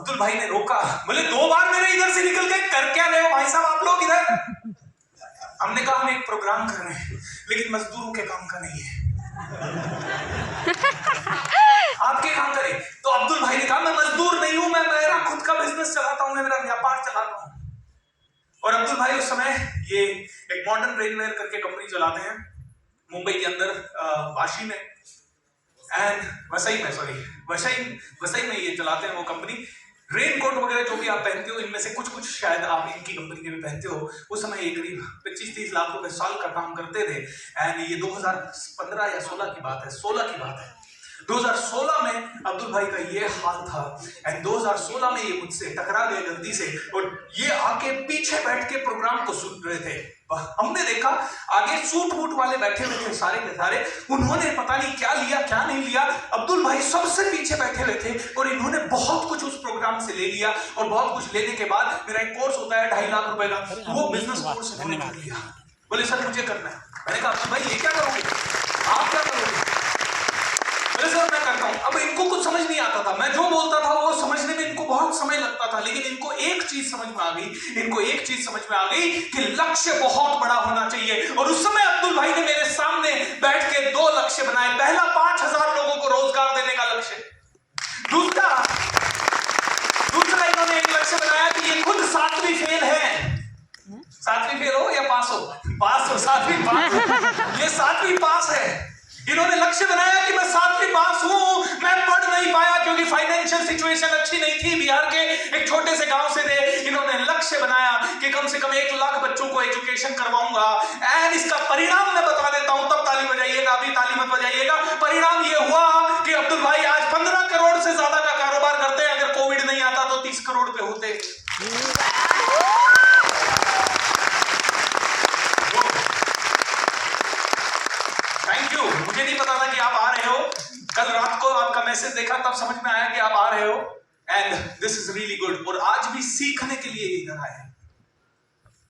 अब्दुल भाई ने रोका, बोले 2 बार मेरे इधर से निकल गए, कर क्या रहे हो भाई साहब आप लोग इधर? हमने कहा हम एक प्रोग्राम कर रहे हैं लेकिन मजदूरों के काम का नहीं है। आपके काम करें। तो अब्दुल भाई ने कहा मैं मजदूर नहीं हूं, मैं मेरा खुद का बिजनेस चलाता हूं, मैं मेरा व्यापार चलाता हूं। और अब्दुल भाई उस समय ये एक मॉडर्न रेनवेयर करके कंपनी चलाते हैं मुंबई के अंदर, वाशी में एंड वसई में ये चलाते हैं वो कंपनी। रेन कोट वगैरह जो भी आप पहनते हो इनमें से कुछ कुछ शायद आप इनकी कंपनी के भी पहनते हो। उस समय ये करीब 25-30 लाख रुपए साल का काम करते थे एंड ये 2015 या 16 की बात है, 16 की बात है। 2016 में अब्दुल भाई का ये हाल था एंड 2016 में ये मुझसे टकरा गए गलती से और ये आके पीछे बैठ के प्रोग्राम को सुन रहे थे। हमने देखा आगे सूट बूट वाले बैठे हुए थे सारे के सारे, उन्होंने पता नहीं क्या लिया क्या नहीं लिया। अब्दुल भाई सबसे पीछे बैठे हुए थे और इन्होंने बहुत कुछ उस प्रोग्राम से ले लिया और बहुत कुछ लेने के बाद मेरा एक कोर्स होता है 2.5 लाख रुपए का, वो बिजनेस कोर्स इन्होंने कर लिया। बोले सर मुझे करना है। मैंने कहा भाई ये क्या करोगे, आप क्या करोगे? सर मैं करता हूं। अब इनको कुछ समझ नहीं आता था, मैं जो बोलता था वो समझने में इनको बहुत समय लगता था, लेकिन इनको एक चीज समझ में आ गई, कि लक्ष्य बहुत बड़ा होना चाहिए। और उस समय अब्दुल भाई ने मेरे सामने बैठ के 2 लक्ष्य बनाए। पहला 5000 लोगों को रोजगार देने का लक्ष्य। दूसरा इन्होंने एक लक्ष्य बनाया कि ये खुद 7वीं फेल है। 7वीं फेल हो या पास हो? 7वीं पास। ये 7वीं पास है। इन्होंने लक्ष्य बनाया कि मैं 7वीं पास हूं, मैं पढ़ नहीं पाया क्योंकि फाइनेंशियल सिचुएशन अच्छी नहीं थी, बिहार के एक छोटे से गांव से थे। इन्होंने लक्ष्य बनाया कि कम से कम 1 लाख बच्चों को एजुकेशन करवाऊंगा एंड इसका परिणाम मैं बता देता हूं, तब ताली बजाइएगा, अभी ताली मत बजाइएगा। परिणाम यह हुआ कि अब्दुल भाई आज 15 करोड़ से ज्यादा का कारोबार करते हैं। अगर कोविड नहीं आता तो 30 करोड़ पे होते। Thank you. मुझे नहीं पता था कि आप आ रहे हो, कल रात को आपका मैसेज देखा तब समझ में आया कि आप आ रहे हो and this is really good. और आज भी सीखने के लिए इधर आए हैं।